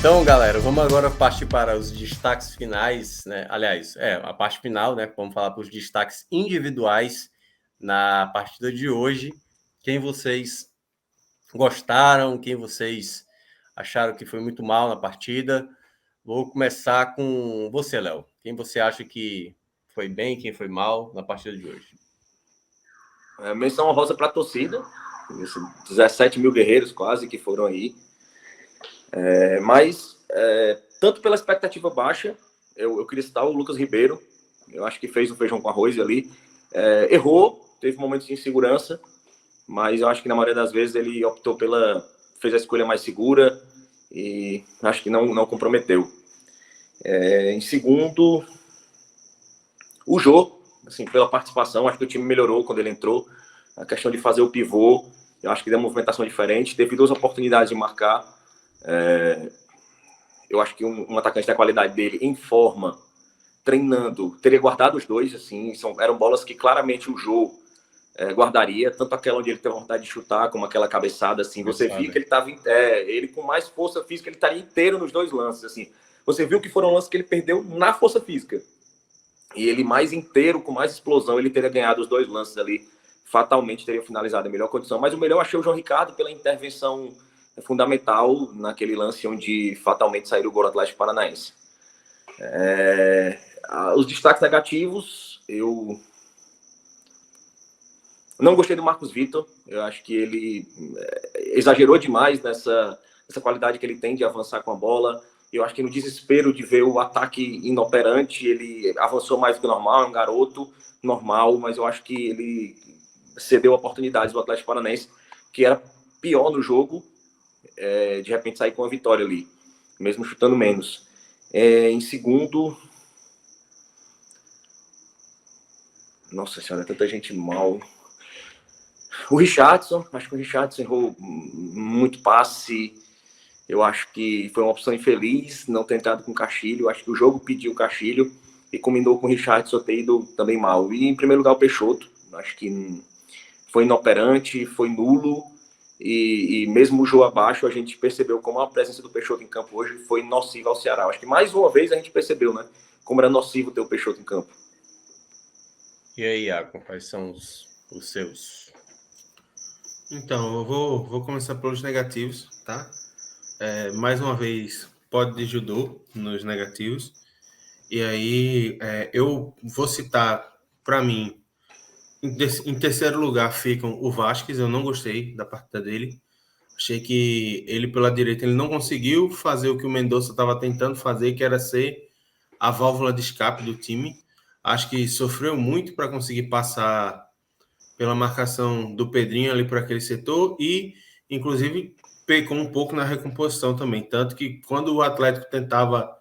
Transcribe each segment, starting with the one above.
Então, galera, vamos agora partir para os destaques finais, né? Aliás, a parte final, né? Vamos falar para os destaques individuais na partida de hoje. Quem vocês gostaram, quem vocês acharam que foi muito mal na partida. Vou começar com você, Léo. Quem você acha que foi bem, quem foi mal na partida de hoje? Menção honrosa para a torcida, 17 mil guerreiros quase que foram aí. Mas, tanto pela expectativa baixa, eu queria citar o Lucas Ribeiro, eu acho que fez o feijão com arroz ali. Errou, teve momentos de insegurança, mas eu acho que na maioria das vezes ele optou fez a escolha mais segura e acho que não comprometeu. Em segundo, o Jô, assim, pela participação, acho que o time melhorou quando ele entrou. A questão de fazer o pivô, eu acho que deu uma movimentação diferente. Teve 2 oportunidades de marcar. Eu acho que um atacante da qualidade dele, em forma, treinando, teria guardado os dois. Assim, eram bolas que claramente o Jô guardaria, tanto aquela onde ele teve vontade de chutar, como aquela cabeçada. Assim, você via que ele estava, ele com mais força física, ele estaria inteiro nos 2 lances. Assim, você viu que foram lances que ele perdeu na força física. E ele mais inteiro, com mais explosão, ele teria ganhado os 2 lances ali. Fatalmente teria finalizado em melhor condição. Mas o melhor eu achei o João Ricardo pela intervenção fundamental naquele lance onde fatalmente saiu o gol do Atlético Paranaense. Os destaques negativos, eu não gostei do Marcos Vitor. Eu acho que ele exagerou demais nessa qualidade que ele tem de avançar com a bola. Eu acho que no desespero de ver o ataque inoperante, ele avançou mais do que normal, é um garoto normal, mas eu acho que ele cedeu oportunidades do Atlético Paranaense, que era pior no jogo, de repente sair com a vitória ali, mesmo chutando menos. Em segundo... Nossa senhora, tanta gente mal. O Richarlison, acho que o Richarlison errou muito passe. Eu acho que foi uma opção infeliz não ter entrado com o Castilho. Eu acho que o jogo pediu o Castilho e combinou com o Richarlison ter ido também mal. E, em primeiro lugar, o Peixoto. Acho que foi inoperante, foi nulo. E mesmo o jogo abaixo, a gente percebeu como a presença do Peixoto em campo hoje foi nociva ao Ceará. Acho que mais uma vez a gente percebeu, né? Como era nocivo ter o Peixoto em campo. E aí, Iago, quais são os seus? Então, eu vou começar pelos negativos, tá? Mais uma vez, pódio de judô nos negativos. E aí, eu vou citar, para mim, em terceiro lugar ficam o Vasquez. Eu não gostei da partida dele. Achei que ele, pela direita, ele não conseguiu fazer o que o Mendonça estava tentando fazer, que era ser a válvula de escape do time. Acho que sofreu muito para conseguir passar pela marcação do Pedrinho ali por aquele setor e, inclusive, pecou um pouco na recomposição também. Tanto que quando o Atlético tentava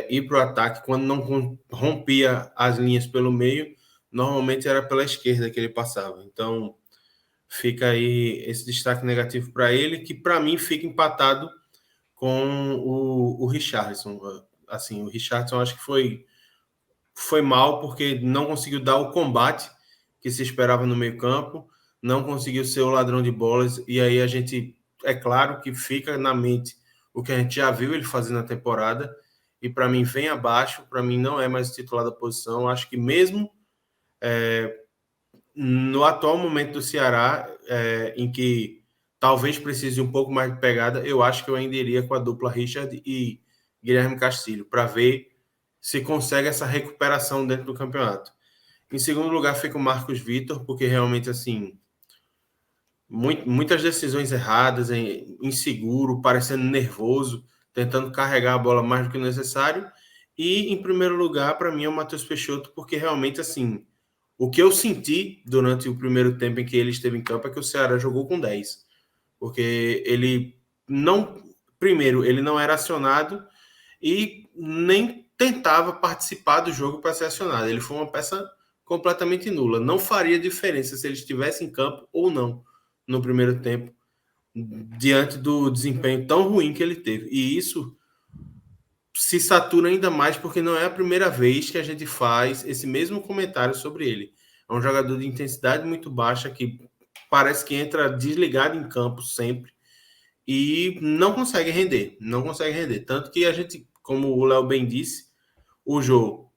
ir para o ataque, quando não rompia as linhas pelo meio, normalmente era pela esquerda que ele passava. Então, fica aí esse destaque negativo para ele, que para mim fica empatado com o Richarlison. Assim, o Richarlison acho que foi mal porque não conseguiu dar o combate que se esperava no meio-campo, não conseguiu ser o ladrão de bolas, e aí a gente, é claro que fica na mente o que a gente já viu ele fazer na temporada, e para mim vem abaixo, para mim não é mais titular da posição. Acho que mesmo no atual momento do Ceará, em que talvez precise um pouco mais de pegada, eu acho que eu ainda iria com a dupla Richard e Guilherme Castilho, para ver se consegue essa recuperação dentro do campeonato. Em segundo lugar fica o Marcos Vitor, porque realmente, assim, muitas decisões erradas, inseguro, parecendo nervoso, tentando carregar a bola mais do que o necessário. E, em primeiro lugar, para mim, é o Matheus Peixoto, porque realmente, assim, o que eu senti durante o primeiro tempo em que ele esteve em campo é que o Ceará jogou com 10. Porque ele não... Primeiro, ele não era acionado e nem tentava participar do jogo para ser acionado. Ele foi uma peça completamente nula. Não faria diferença se ele estivesse em campo ou não no primeiro tempo, diante do desempenho tão ruim que ele teve. E isso se satura ainda mais porque não é a primeira vez que a gente faz esse mesmo comentário sobre ele. É um jogador de intensidade muito baixa que parece que entra desligado em campo sempre. e não consegue render. Não consegue render. Tanto que a gente, como o Léo bem disse, o jogo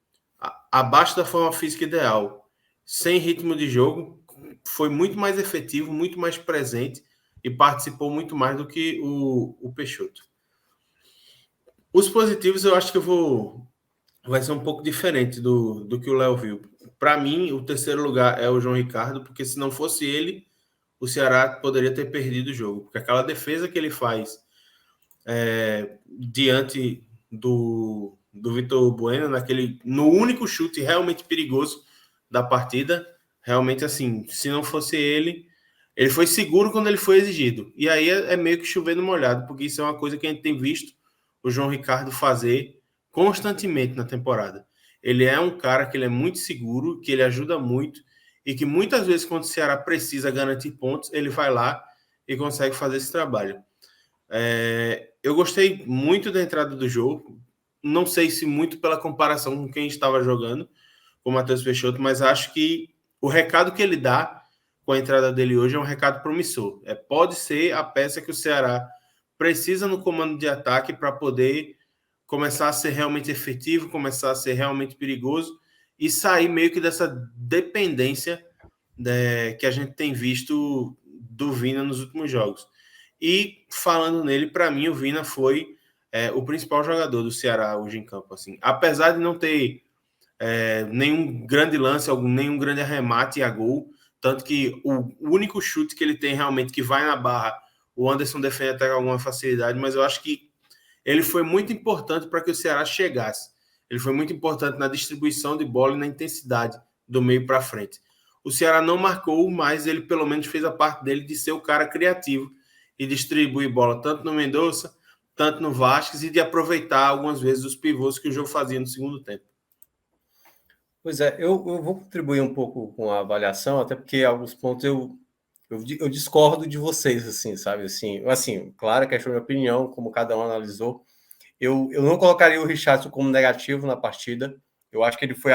abaixo da forma física ideal, sem ritmo de jogo, foi muito mais efetivo, muito mais presente e participou muito mais do que o Peixoto. Os positivos eu acho que vai ser um pouco diferente do que o Léo viu. Para mim, o terceiro lugar é o João Ricardo, porque se não fosse ele, o Ceará poderia ter perdido o jogo. Porque aquela defesa que ele faz diante do Vitor Bueno, no único chute realmente perigoso da partida, realmente assim, se não fosse ele foi seguro quando ele foi exigido. E aí é meio que chover no molhado, porque isso é uma coisa que a gente tem visto o João Ricardo fazer constantemente na temporada. Ele é um cara que ele é muito seguro, que ele ajuda muito, e que muitas vezes, quando o Ceará precisa garantir pontos, ele vai lá e consegue fazer esse trabalho. Eu gostei muito da entrada do jogo, não sei se muito pela comparação com quem estava jogando, com o Matheus Peixoto, mas acho que o recado que ele dá com a entrada dele hoje é um recado promissor. Pode ser a peça que o Ceará precisa no comando de ataque para poder começar a ser realmente efetivo, começar a ser realmente perigoso e sair meio que dessa dependência que a gente tem visto do Vina nos últimos jogos. E falando nele, para mim o Vina foi o principal jogador do Ceará hoje em campo. Assim. Apesar de não ter nenhum grande lance, nenhum grande arremate a gol, tanto que o único chute que ele tem realmente que vai na barra, o Anderson defende até com alguma facilidade, mas eu acho que ele foi muito importante para que o Ceará chegasse. Ele foi muito importante na distribuição de bola e na intensidade do meio para frente. O Ceará não marcou, mas ele pelo menos fez a parte dele de ser o cara criativo e distribuir bola tanto no Mendonça, tanto no Vasquez e de aproveitar algumas vezes os pivôs que o jogo fazia no segundo tempo. Pois é, eu vou contribuir um pouco com a avaliação, até porque alguns pontos eu discordo de vocês, assim, sabe? Assim, claro que é a minha opinião, como cada um analisou. Eu não colocaria o Richardson como negativo na partida. Eu acho que ele foi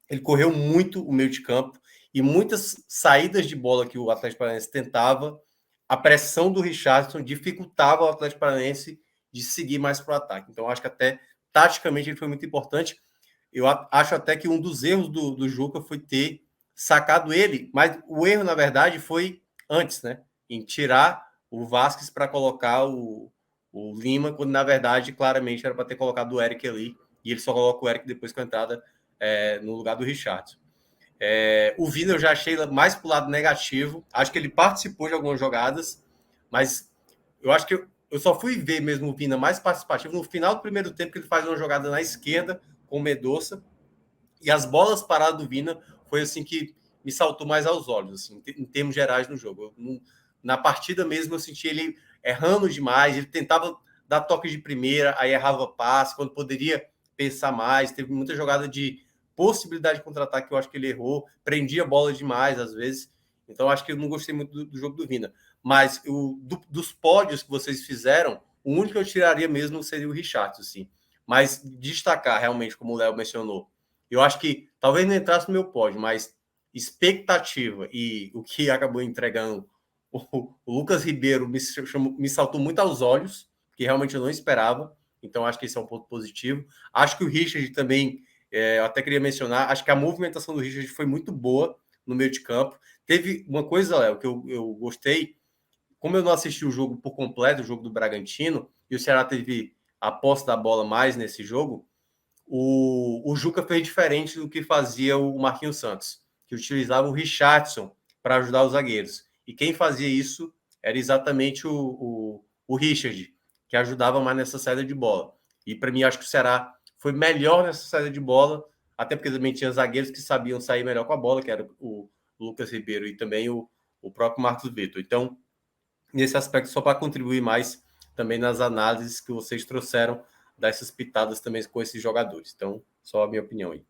ele correu muito o meio de campo e muitas saídas de bola que o Atlético Paranaense tentava, a pressão do Richardson dificultava o Atlético Paranaense de seguir mais para o ataque. Então, acho que até taticamente ele foi muito importante. Eu acho até que um dos erros do Juca foi ter sacado ele, mas o erro, na verdade, foi antes, né? Em tirar o Vasquez para colocar o Lima, quando na verdade, claramente, era para ter colocado o Eric ali, e ele só coloca o Eric depois com a entrada no lugar do Richardson. O Vina eu já achei mais pro lado negativo, acho que ele participou de algumas jogadas, mas eu acho que eu só fui ver mesmo o Vina mais participativo no final do primeiro tempo, que ele faz uma jogada na esquerda com o Mendonça, e as bolas paradas do Vina foi assim que me saltou mais aos olhos, assim, em termos gerais no jogo. Na partida mesmo eu senti ele errando demais, ele tentava dar toque de primeira, aí errava passe, quando poderia pensar mais, teve muita jogada de possibilidade de contra-ataque que eu acho que ele errou, prendia a bola demais às vezes, então acho que eu não gostei muito do jogo do Vina. Mas dos pódios que vocês fizeram, o único que eu tiraria mesmo seria o Richardson, assim. Mas destacar realmente, como o Léo mencionou, eu acho que talvez não entrasse no meu pódio, mas expectativa e o que acabou entregando o Lucas Ribeiro me saltou muito aos olhos, que realmente eu não esperava. Então acho que esse é um ponto positivo. Acho que o Richard também, eu até queria mencionar, acho que a movimentação do Richard foi muito boa no meio de campo. Teve uma coisa, Léo, que eu gostei, como eu não assisti o jogo por completo, o jogo do Bragantino, e o Ceará teve a posse da bola mais nesse jogo, o Juca fez diferente do que fazia o Marquinhos Santos, que utilizava o Richardson para ajudar os zagueiros. E quem fazia isso era exatamente o Richard, que ajudava mais nessa saída de bola. E para mim, acho que o Ceará foi melhor nessa saída de bola, até porque também tinha zagueiros que sabiam sair melhor com a bola, que era o Lucas Ribeiro e também o próprio Marcos Vitor. Então, nesse aspecto, só para contribuir mais também nas análises que vocês trouxeram dessas pitadas também com esses jogadores. Então, só a minha opinião aí.